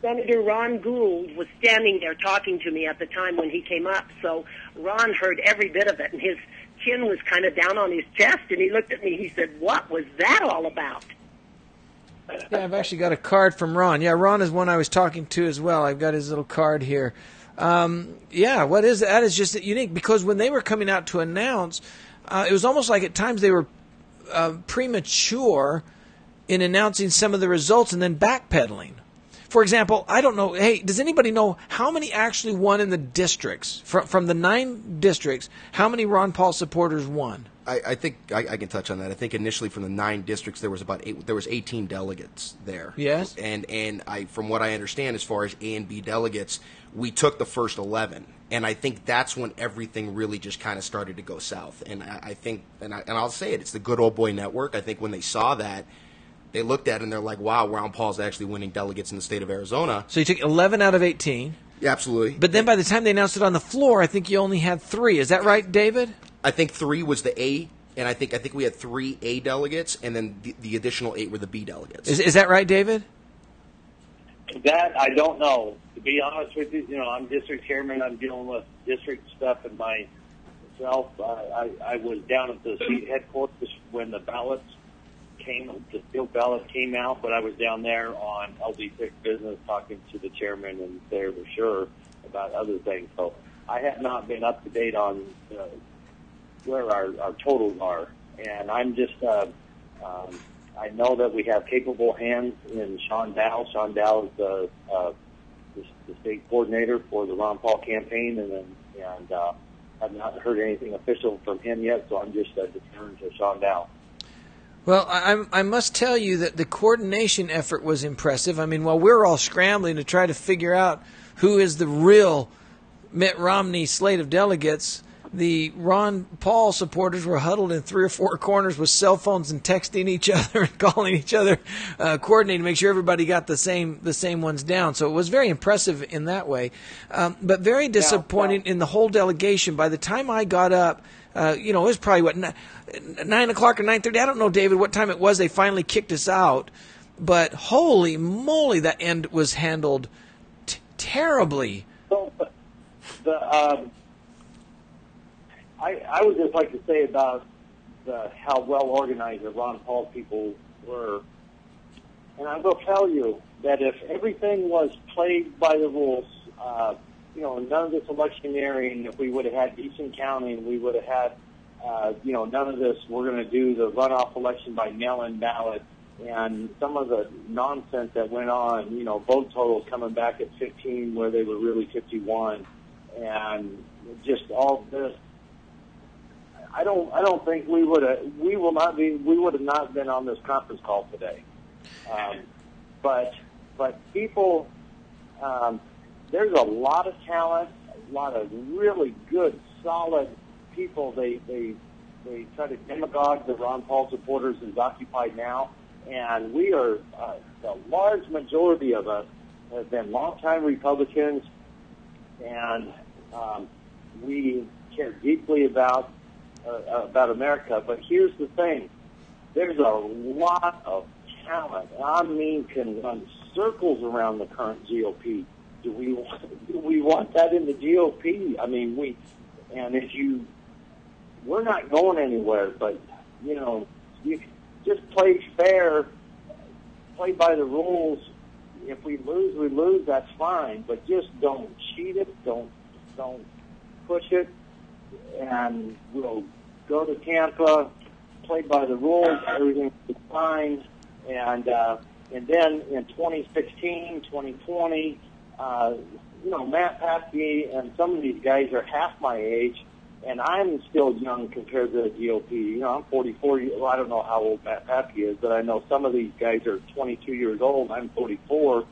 Speaker 4: Senator Ron Gould was standing there talking to me at the time when he came up, so Ron heard every bit of it, and his chin was kind of down on his chest, and he looked at me, he said, "What was that all about?"
Speaker 1: Yeah, I've actually got a card from Ron. Yeah, Ron is one I was talking to as well. I've got his little card here. Yeah, what is that? Is just unique, because when they were coming out to announce, it was almost like at times they were premature in announcing some of the results and then backpedaling. For example, I don't know, hey, does anybody know how many actually won in the districts? From the 9 districts, how many Ron Paul supporters won?
Speaker 3: I think I can touch on that. I think initially from the 9 districts there was there was 18 delegates there.
Speaker 1: Yes.
Speaker 3: And from what I understand, as far as A and B delegates, we took the first 11, and I think that's when everything really just kind of started to go south. And I think, and I'll say it, it's the Good Old Boy Network. I think when they saw that, they looked at it and they're like, wow, Ron Paul's actually winning delegates in the state of Arizona.
Speaker 1: So you took 11 out of 18.
Speaker 3: Yeah, absolutely.
Speaker 1: But then by the time they announced it on the floor, I think you only had 3. Is that right, David?
Speaker 3: I think 3 was the A, and I think we had 3 A delegates, and then the additional 8 were the B delegates.
Speaker 1: Is that right, David?
Speaker 5: That I don't know. To be honest with you, I'm district chairman. I'm dealing with district stuff and myself. I was down at the state headquarters when the ballots the sealed ballot came out, but I was down there on LD6 business talking to the chairman and there for sure about other things. So I have not been up to date on where our totals are, and I'm just I know that we have capable hands in Sean Dow. Sean Dow is the state coordinator for the Ron Paul campaign, and I've not heard anything official from him yet, so I'm just deferring to Sean Dow.
Speaker 1: Well, I must tell you that the coordination effort was impressive. I mean, while we're all scrambling to try to figure out who is the real Mitt Romney slate of delegates, the Ron Paul supporters were huddled in 3 or 4 corners with cell phones and texting each other and calling each other, coordinating to make sure everybody got the same ones down. So it was very impressive in that way, but very disappointing in the whole delegation. By the time I got up, it was probably 9 o'clock or 9:30. I don't know, David, what time it was. They finally kicked us out, but holy moly, that end was handled terribly.
Speaker 5: So, I would just like to say about how well organized the Ron Paul people were, and I will tell you that if everything was played by the rules, none of this electioneering, if we would have had decent counting, we would have had, none of this, we're going to do the runoff election by mail-in ballot, and some of the nonsense that went on, vote totals coming back at 15 where they were really 51, and just all this. I don't think we would have not been on this conference call today. But people, there's a lot of talent, a lot of really good, solid people. They try to demagogue the Ron Paul supporters as Occupy Now, and we are the large majority of us have been longtime Republicans, and we care deeply about America. But here's the thing: there's a lot of talent. I mean, can run circles around the current GOP. Do we want that in the GOP? I mean, we're not going anywhere. But you just play fair, play by the rules. If we lose, we lose. That's fine. But just don't cheat it. Don't push it. And we'll go to Tampa, play by the rules. Everything will be fine. And then in 2016, 2020, Matt Paskey and some of these guys are half my age, and I'm still young compared to the GOP. I'm 44. Well, I don't know how old Matt Paskey is, but I know some of these guys are 22 years old. I'm 44,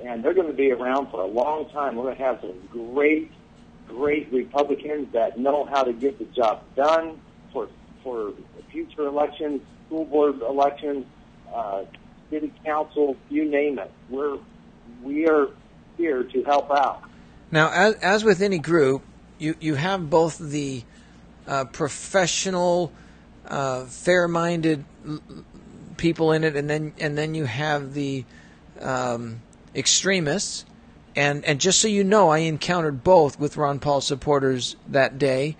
Speaker 5: and they're going to be around for a long time. We're going to have some great Republicans that know how to get the job done for for future elections, school board elections, city council, you name it. We are here to help out.
Speaker 1: Now, as with any group, you have both the professional, fair-minded people in it, and then you have the extremists. And just so you know, I encountered both with Ron Paul supporters that day,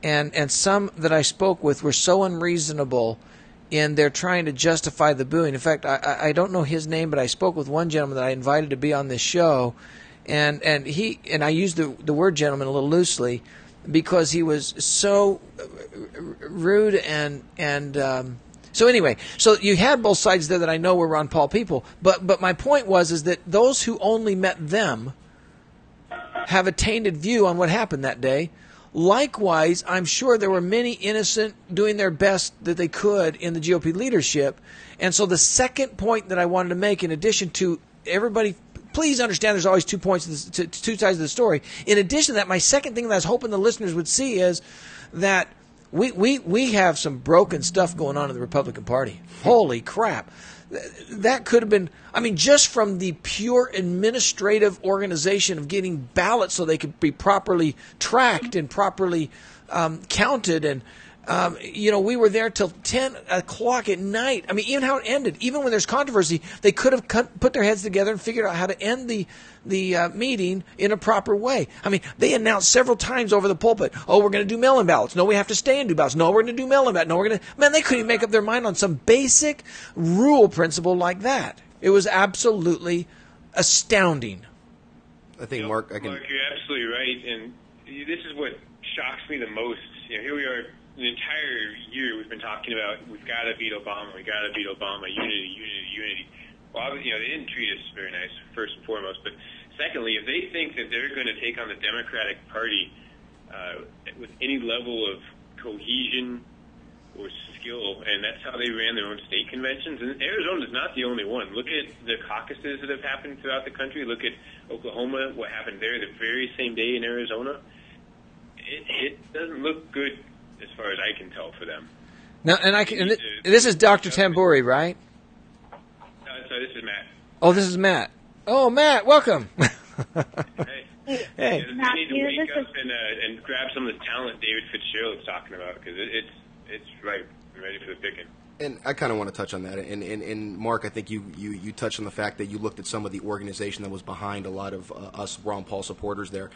Speaker 1: and some that I spoke with were so unreasonable in their trying to justify the booing. In fact, I don't know his name, but I spoke with one gentleman that I invited to be on this show, and I used the word gentleman a little loosely because he was so rude and so anyway, so you had both sides there that I know were Ron Paul people, but my point is that those who only met them have a tainted view on what happened that day. Likewise, I'm sure there were many innocent doing their best that they could in the GOP leadership. And so the second point that I wanted to make, in addition to everybody, please understand there's always 2 points, two sides of the story. In addition to that, my second thing that I was hoping the listeners would see is that we have some broken stuff going on in the Republican Party. Holy crap. That could have been, I mean, just from the pure administrative organization of getting ballots so they could be properly tracked and properly counted. And, we were there till 10 o'clock at night. I mean, even how it ended, even when there's controversy, they could have put their heads together and figured out how to end the meeting in a proper way. I mean, they announced several times over the pulpit, oh, we're going to do mail-in ballots. No, we have to stay and do ballots. No, we're going to do mail-in ballots. No, we're going to... Man, they couldn't even make up their mind on some basic rule principle like that. It was absolutely astounding.
Speaker 3: I think, Mark,
Speaker 6: Mark, you're absolutely right. And this is what shocks me the most. Here we are, the entire year we've been talking about, we've got to beat Obama, unity. Well, they didn't treat us very nice, first and foremost. But secondly, if they think that they're going to take on the Democratic Party with any level of cohesion or skill, and that's how they ran their own state conventions. And Arizona is not the only one. Look at the caucuses that have happened throughout the country. Look at Oklahoma, what happened there the very same day in Arizona. It doesn't look good as far as I can tell for them.
Speaker 1: Now, this is Dr. Tamburi, right?
Speaker 6: Sorry, this is Matt.
Speaker 1: Oh, this is Matt. Oh, Matt, welcome.
Speaker 6: Hey.
Speaker 1: Hey.
Speaker 6: They need to wake up and grab some of the talent David Fitzgerald's talking about, because it's right and ready for the picking.
Speaker 3: And I kind of want to touch on that. And Mark, I think you touched on the fact that you looked at some of the organization that was behind a lot of us Ron Paul supporters there.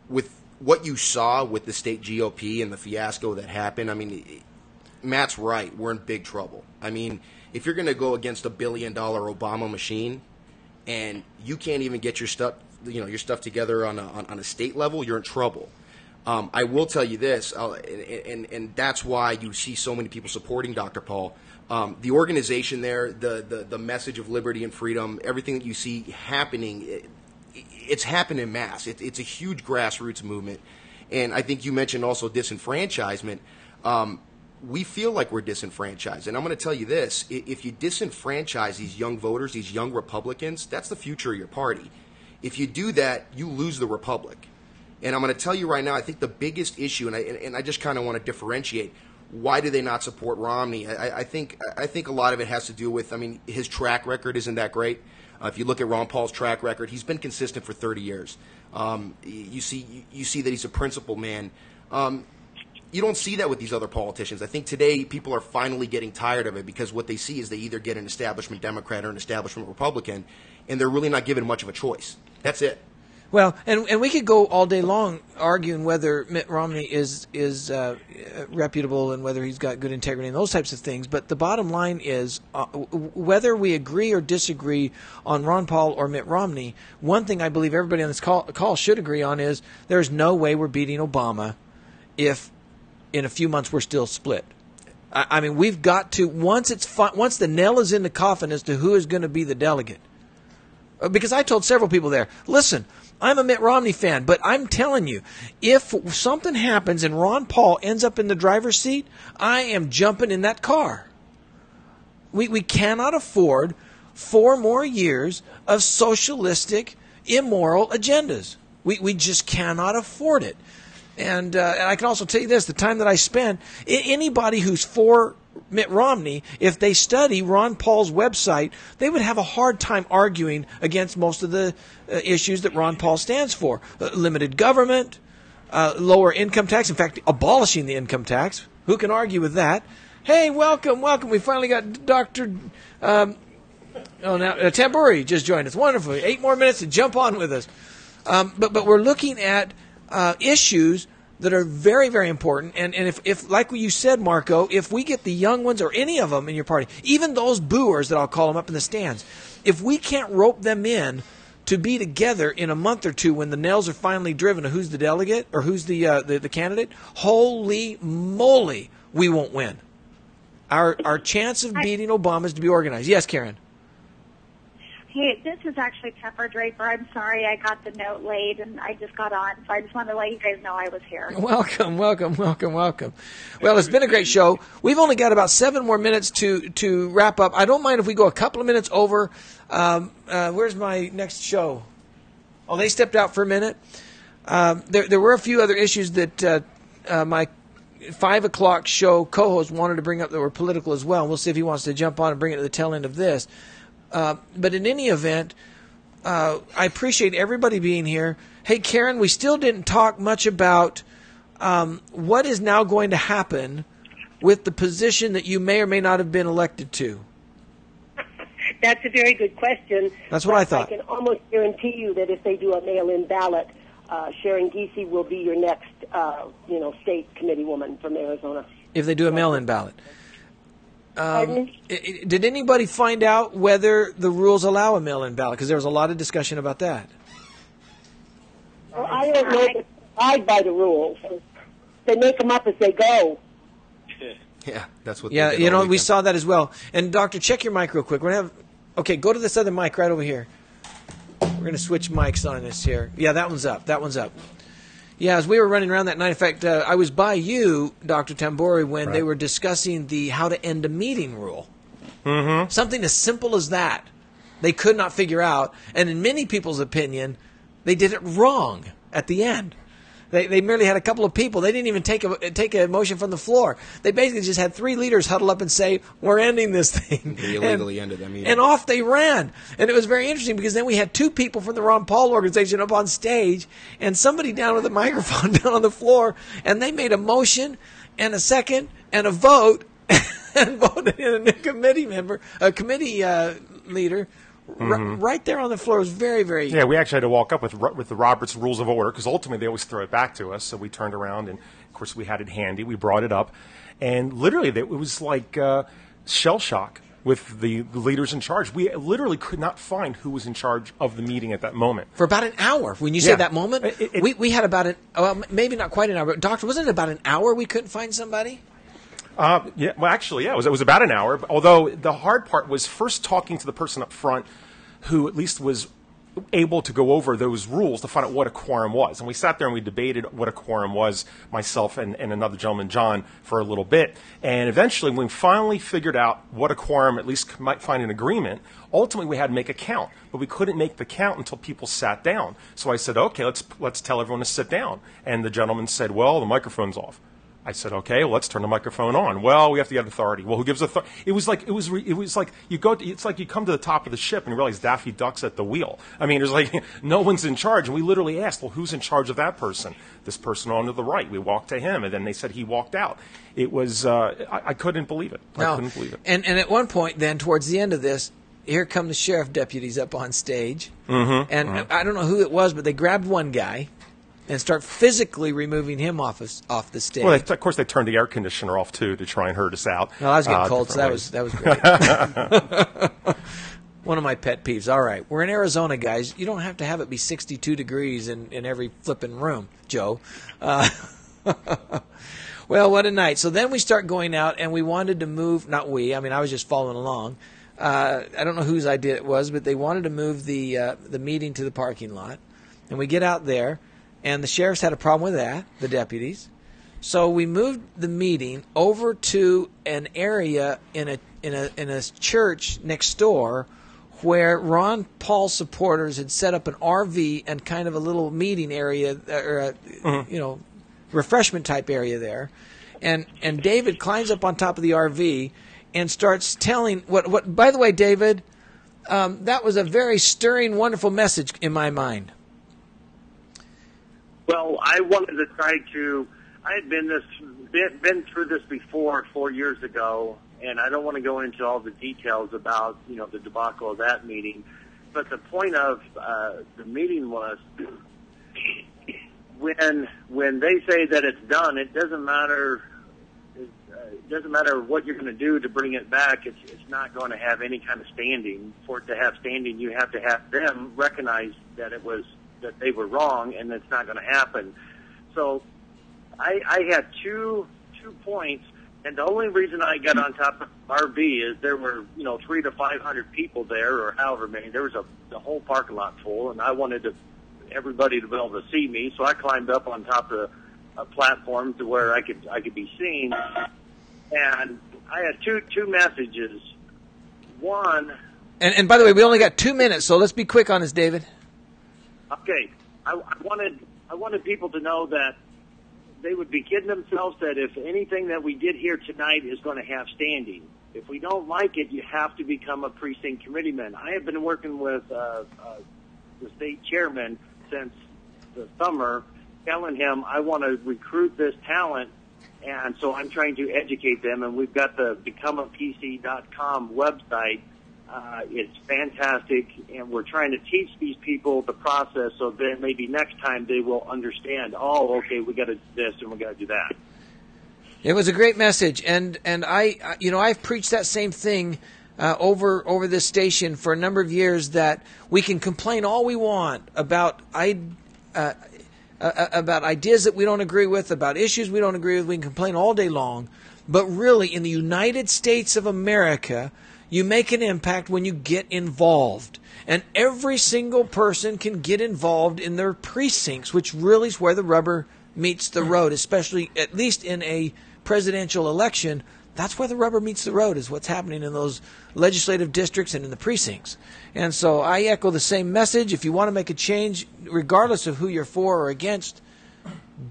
Speaker 3: With what you saw with the state GOP and the fiasco that happened, I mean, Matt's right. We're in big trouble. I mean, if you're going to go against $1 billion Obama machine and you can't even get your stuff together on a state level, you're in trouble. I will tell you this, and that's why you see so many people supporting Dr. Paul. The organization there, the message of liberty and freedom, everything that you see happening, it's happened en masse. It's a huge grassroots movement. And I think you mentioned also disenfranchisement. We feel like we're disenfranchised. And I'm going to tell you this. If you disenfranchise these young voters, these young Republicans, that's the future of your party. If you do that, you lose the republic. And I'm going to tell you right now, I think the biggest issue, and I just kind of want to differentiate, why do they not support Romney? I think a lot of it has to do with, I mean, his track record isn't that great. If you look at Ron Paul's track record, he's been consistent for 30 years. You see that he's a principled man. You don't see that with these other politicians. I think today people are finally getting tired of it because what they see is they either get an establishment Democrat or an establishment Republican, and they're really not given much of a choice. That's it.
Speaker 1: Well, and we could go all day long arguing whether Mitt Romney is reputable and whether he's got good integrity and those types of things. But the bottom line is whether we agree or disagree on Ron Paul or Mitt Romney, one thing I believe everybody on this call should agree on is there's no way we're beating Obama if in a few months we're still split. I mean, we've got to, once the nail is in the coffin as to who is going to be the delegate. Because I told several people there, listen, I'm a Mitt Romney fan, but I'm telling you, if something happens and Ron Paul ends up in the driver's seat, I am jumping in that car. We cannot afford 4 more years of socialistic, immoral agendas. We just cannot afford it. And I can also tell you this, the time that I spent, anybody who's for Mitt Romney, if they study Ron Paul's website, they would have a hard time arguing against most of the issues that Ron Paul stands for. Limited government, lower income tax, in fact, abolishing the income tax. Who can argue with that? Hey, welcome. We finally got Dr. Tamburi just joined us. Wonderful. 8 more minutes to jump on with us. But we're looking at issues that are very, very important. And if, like you said, Marco, if we get the young ones or any of them in your party, even those booers that I'll call them up in the stands, if we can't rope them in to be together in a month or two when the nails are finally driven to who's the delegate or who's the candidate, holy moly, we won't win. Our chance of beating Obama is to be organized. Yes, Karen.
Speaker 7: Hey, this is actually Pepper Draper. I'm sorry I got the note late and I just got on, so I just wanted to let you guys know I was here.
Speaker 1: Welcome. Well, it's been a great show. We've only got about 7 more minutes to wrap up. I don't mind if we go a couple of minutes over. Where's my next show? Oh, they stepped out for a minute. There were a few other issues that my 5 o'clock show co-host wanted to bring up that were political as well. We'll see if he wants to jump on and bring it to the tail end of this. But in any event, I appreciate everybody being here. Hey, Karen, we still didn't talk much about what is now going to happen with the position that you may or may not have been elected to.
Speaker 4: That's a very good question.
Speaker 1: That's what I thought.
Speaker 4: I can almost guarantee you that if they do a mail-in ballot, Sharon Giese will be your next, state committee woman from Arizona.
Speaker 1: If they do a mail-in ballot.
Speaker 4: Pardon?
Speaker 1: Did anybody find out whether the rules allow a mail-in ballot? Because there was a lot of discussion about that.
Speaker 4: Well, I don't know if they abide by the rules. They make them up as they go.
Speaker 3: Yeah, that's what.
Speaker 1: Yeah,
Speaker 3: they did all
Speaker 1: we
Speaker 3: weekend.
Speaker 1: saw that as well. And Doctor, check your mic real quick. We're gonna have. Okay, go to this other mic right over here. We're gonna switch mics on this here. Yeah, that one's up. Yeah, as we were running around that night, in fact, I was by you, Dr. Tamburi, when they were discussing the how to end a meeting rule. Mm-hmm. Something as simple as that. They could not figure out, and in many people's opinion, they did it wrong at the end. They merely had a couple of people. They didn't even take a motion from the floor. They basically just had 3 leaders huddle up and say, "We're ending this thing."
Speaker 3: They illegally ended that meeting.
Speaker 1: And off they ran. And it was very interesting because then we had 2 people from the Ron Paul organization up on stage and somebody down with a microphone down on the floor, and they made a motion and a second and a vote and voted in a new committee leader. Right there on the floor. It was very, very...
Speaker 8: Yeah, we actually had to walk up with the Robert's Rules of Order, because ultimately they always throw it back to us. So we turned around, and, of course, we had it handy. We brought it up. And literally, it was like shell shock with the leaders in charge. We literally could not find who was in charge of the meeting at that moment.
Speaker 1: For about an hour. When you say that moment, we had about maybe not quite an hour, but, Doctor, wasn't it about an hour we couldn't find somebody?
Speaker 8: It was about an hour. Although the hard part was first talking to the person up front who at least was able to go over those rules to find out what a quorum was. And we sat there and we debated what a quorum was, myself and another gentleman, John, for a little bit. And eventually, when we finally figured out what a quorum, at least might find an agreement, ultimately we had to make a count. But we couldn't make the count until people sat down. So I said, okay, let's tell everyone to sit down. And the gentleman said, well, the microphone's off. I said, okay, well, let's turn the microphone on. Well, we have to get authority. Well, who gives authority? It was like it's like you come to the top of the ship and you realize Daffy Duck's at the wheel. I mean, there's like no one's in charge. And we literally asked, well, who's in charge of that person? This person on to the right. We walked to him, and then they said he walked out. It was I couldn't believe it. I couldn't believe it.
Speaker 1: And at one point, then, towards the end of this, here come the sheriff deputies up on stage. Mm-hmm. And I don't know who it was, but they grabbed one guy and start physically removing him off the stage.
Speaker 8: Well, of course, they turned the air conditioner off, too, to try and hurt us out.
Speaker 1: No, I was getting cold, so that was great. One of my pet peeves. All right, we're in Arizona, guys. You don't have to have it be 62 degrees in every flipping room, Joe. Well, what a night. So then we start going out, and we wanted to move, not we, I mean, I was just following along. I don't know whose idea it was, but they wanted to move the meeting to the parking lot. And we get out there. And the sheriffs had a problem with that, the deputies. So we moved the meeting over to an area in a church next door where Ron Paul supporters had set up an RV and kind of a little meeting area, or refreshment type area there. And David climbs up on top of the RV and starts telling what by the way, David, that was a very stirring, wonderful message in my mind.
Speaker 5: Well, I wanted to try to. I had been through this before 4 years ago, and I don't want to go into all the details about the debacle of that meeting. But the point of the meeting was when they say that it's done, it doesn't matter. It doesn't matter what you're going to do to bring it back. It's not going to have any kind of standing. For it to have standing, you have to have them recognize that they were wrong, and it's not going to happen. So I had two points, and the only reason I got on top of RV is there were 300 to 500 people there, or however many. There was the whole parking lot full, and I wanted everybody to be able to see me, so I climbed up on top of a platform to where I could be seen. And I had two messages. One.
Speaker 1: And by the way, we only got 2 minutes, so let's be quick on this, David.
Speaker 5: Okay, I wanted people to know that they would be kidding themselves that if anything that we did here tonight is going to have standing. If we don't like it, you have to become a precinct committeeman. I have been working with the state chairman since the summer, telling him I want to recruit this talent, and so I'm trying to educate them. And we've got the becomeapc.com website. It's fantastic, and we're trying to teach these people the process so that maybe next time they will understand, okay, we got to do this and we got to do that.
Speaker 1: It was a great message, and I've preached that same thing over this station for a number of years, that we can complain all we want about ideas that we don't agree with, about issues we don't agree with. We can complain all day long, but really in the United States of America, you make an impact when you get involved. And every single person can get involved in their precincts, which really is where the rubber meets the road, especially at least in a presidential election. That's where the rubber meets the road, is what's happening in those legislative districts and in the precincts. And so I echo the same message. If you want to make a change, regardless of who you're for or against,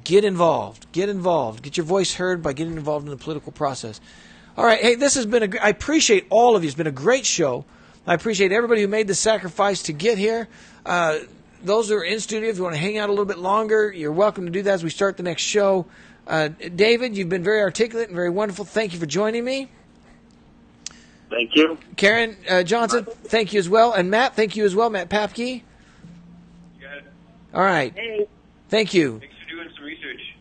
Speaker 1: get involved. Get involved. Get your voice heard by getting involved in the political process. All right, hey, this has been I appreciate all of you. It's been a great show. I appreciate everybody who made the sacrifice to get here. Those who are in studio, if you want to hang out a little bit longer, you're welcome to do that as we start the next show. David, you've been very articulate and very wonderful. Thank you for joining me.
Speaker 5: Thank you.
Speaker 1: Karen Johnson, thank you as well. And Matt, thank you as well. Matt Papke.
Speaker 6: You got it.
Speaker 1: All right.
Speaker 4: Hey.
Speaker 1: Thank you.
Speaker 6: Thanks for doing some research.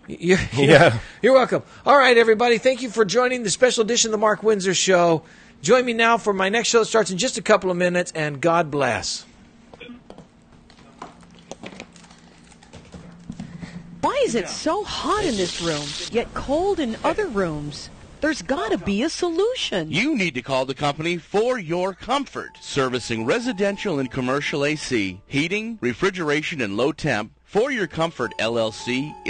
Speaker 1: You're welcome. All right, everybody. Thank you for joining the special edition of the Mark Windsor Show. Join me now for my next show that starts in just a couple of minutes, and God bless.
Speaker 9: Why is it so hot in this room, yet cold in other rooms? There's got to be a solution.
Speaker 10: You need to call the company For Your Comfort, servicing residential and commercial AC, heating, refrigeration, and low temp. For Your Comfort, LLC